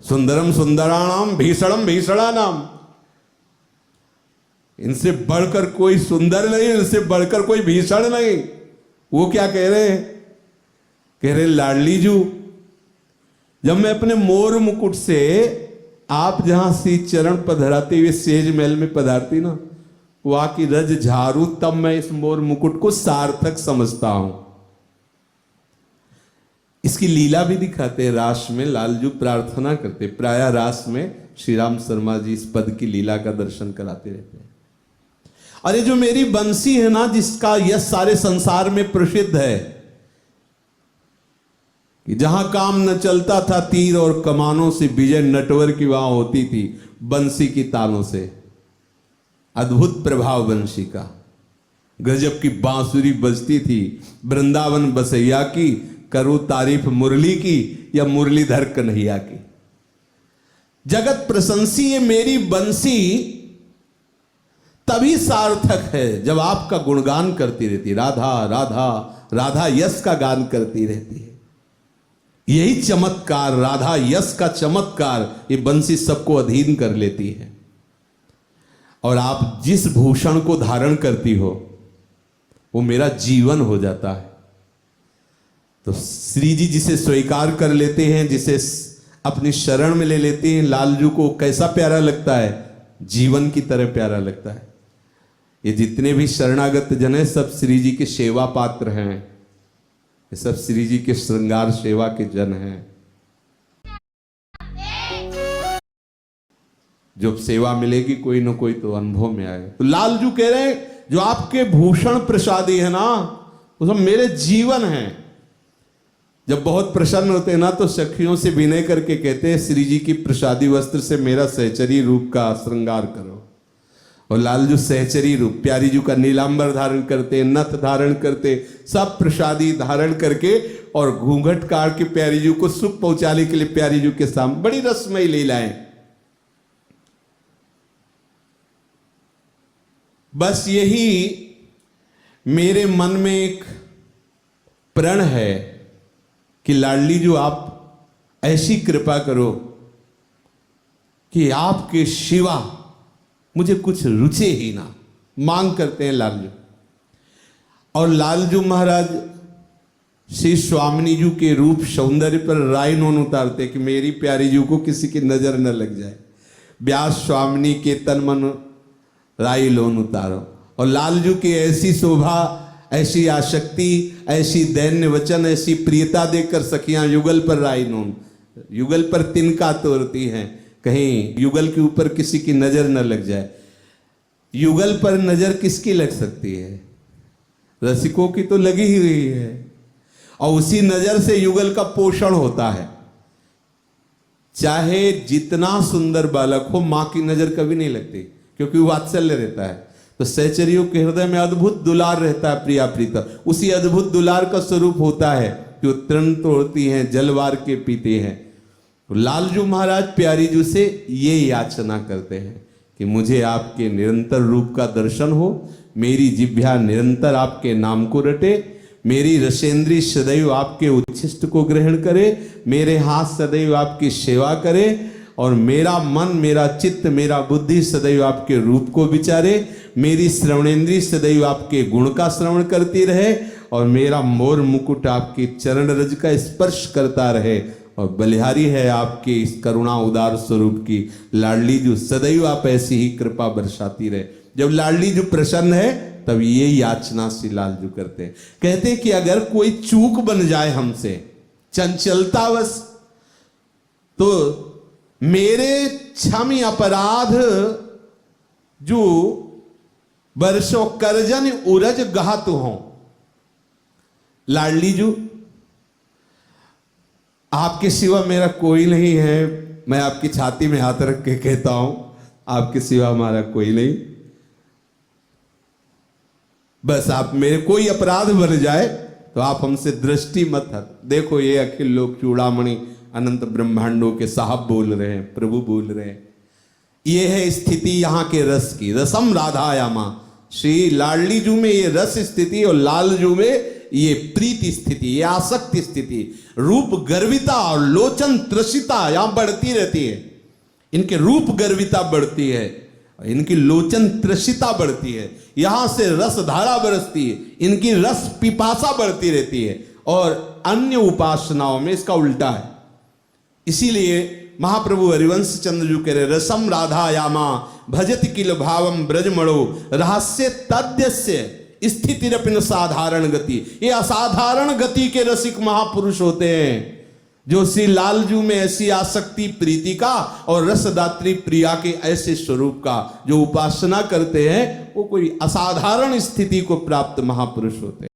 सुंदरम सुंदराणाम भीषणम भीषणानाम, इनसे बढ़कर कोई सुंदर नहीं, इनसे बढ़कर कोई भीषण नहीं। वो क्या कह रहे हैं? कह रहे लाडली जू, जब मैं अपने मोर मुकुट से आप जहां सी चरण पधराते हुए सेज महल में पधारती ना, वहां की रज झारू, तब मैं इस मोर मुकुट को सार्थक समझता हूं। इसकी लीला भी दिखाते हैं रास में। लालजू प्रार्थना करते, प्रायः रास में श्री राम शर्मा जी इस पद की लीला का दर्शन कराते रहते हैं। अरे जो मेरी बंसी है ना, जिसका यश सारे संसार में प्रसिद्ध है, कि जहां काम न चलता था तीर और कमानों से, विजय नटवर की वहां होती थी बंसी की तानों से। अद्भुत प्रभाव बंसी का, गजब की बांसुरी बजती थी। वृंदावन बसैया की करूं तारीफ मुरली की, या मुरलीधर कन्हैया की। जगत प्रशंसी ये मेरी बंसी तभी सार्थक है जब आपका गुणगान करती रहती, राधा राधा राधा यश का गान करती रहती है। यही चमत्कार, राधा यश का चमत्कार, ये बंसी सबको अधीन कर लेती है। और आप जिस भूषण को धारण करती हो वो मेरा जीवन हो जाता है। तो श्री जी जिसे स्वीकार कर लेते हैं, जिसे अपनी शरण में ले लेते हैं, लालजू को कैसा प्यारा लगता है? जीवन की तरह प्यारा लगता है। ये जितने भी शरणागत जन हैं सब श्री जी के सेवा पात्र हैं, ये सब श्री जी के श्रृंगार सेवा के जन हैं। जब सेवा मिलेगी कोई ना कोई तो अनुभव में आए। तो लालजू कह रहे हैं जो आपके भूषण प्रसादी है ना, वो सब मेरे जीवन हैं। जब बहुत प्रसन्न होते हैं ना तो सखियों से विनय करके कहते हैं श्री जी की प्रसादी वस्त्र से मेरा सहचरी रूप का श्रृंगार करो। और लालजू सहचरी रूप, प्यारी जू का नीलांबर धारण करते, नथ धारण करते, सब प्रसादी धारण करके और घूंघट काट के प्यारी जू को सुख पहुंचाने के लिए प्यारी जू के सामने बड़ी रसमयी लीलाएं। बस यही मेरे मन में एक प्रण है कि लाडली जो आप ऐसी कृपा करो कि आपके शिवा मुझे कुछ रुचे ही ना। मांग करते हैं लालजू। और लालजू महाराज श्री स्वामिनी जू के रूप सौंदर्य पर राय नोन उतारते कि मेरी प्यारी जू को किसी की नजर न लग जाए। व्यास स्वामिनी के तन मन राय लोन उतारो। और लालजू की ऐसी शोभा, ऐसी आसक्ति, ऐसी दैन्य वचन, ऐसी प्रियता देखकर सखियां युगल पर राय नोन, युगल पर तिनका तोड़ती हैं, कहीं युगल के ऊपर किसी की नजर न लग जाए। युगल पर नजर किसकी लग सकती है? रसिकों की तो लगी ही हुई है। और उसी नजर से युगल का पोषण होता है। चाहे जितना सुंदर बालक हो, मां की नजर कभी नहीं लगती, क्योंकि वात्सल्य रहता है। तो सहचरियों के हृदय में अद्भुत दुलार रहता है प्रिया प्रीता। उसी अद्भुत दुलार का स्वरूप होता है कि वो तृण तोड़ती हैं, जलवार के पीते हैं। लालजू महाराज प्यारी जू से ये याचना करते हैं कि मुझे आपके निरंतर रूप का दर्शन हो, मेरी जिह्वा निरंतर आपके नाम को रटे, मेरी रसेंद्री सदैव आपके उच्छिष्ट को ग्रहण करे, मेरे हाथ सदैव आपकी सेवा करे, और मेरा मन, मेरा चित्त, मेरा बुद्धि सदैव आपके रूप को विचारे, मेरी श्रवणेन्द्री सदैव आपके गुण का श्रवण करती रहे, और मेरा मोर मुकुट आपके चरण रज का स्पर्श करता रहे। और बलिहारी है आपके इस करुणा उदार स्वरूप की लाडली जू, सदैव आप ऐसी ही कृपा बरसाती रहे। जब लाडली जू प्रसन्न है तब ये याचना श्री लालजू करते हैं। कहते कि अगर कोई चूक बन जाए हमसे, चंचलतावश, तो मेरे क्षम अपराध जो वर्षों करजन उरज गहत हो। लाडली जू, आपके सिवा मेरा कोई नहीं है। मैं आपकी छाती में हाथ रख के कहता हूं, आपके सिवा हमारा कोई नहीं। बस आप मेरे कोई अपराध बन जाए तो आप हमसे दृष्टि मत हट। देखो ये अखिल लोक चूड़ामणि अनंत ब्रह्मांडों के साहब बोल रहे हैं, प्रभु बोल रहे हैं। ये है स्थिति यहाँ के रस की। रसम राधायामा, श्री लाडली जू में ये रस स्थिति और लालजू में ये प्रीति स्थिति, ये आसक्ति स्थिति, रूप गर्विता और लोचन त्रसिता यहां बढ़ती रहती है। इनके रूप गर्विता बढ़ती है, इनकी लोचन त्रसिता बढ़ती है, यहां से रस धारा बरसती है, इनकी रस पिपासा बढ़ती रहती है। और अन्य उपासनाओं में इसका उल्टा है। इसीलिए महाप्रभु हरिवंश चंद्र जी कह रहे रसम राधा यामा भजति किल भावम ब्रजमणो रहस्य तद्यस्य स्थितिरपिन साधारण गति। ये असाधारण गति के रसिक महापुरुष होते हैं जो श्री लालजू में ऐसी आसक्ति प्रीति का और रसदात्री प्रिया के ऐसे स्वरूप का जो उपासना करते हैं, वो कोई असाधारण स्थिति को प्राप्त महापुरुष होते हैं।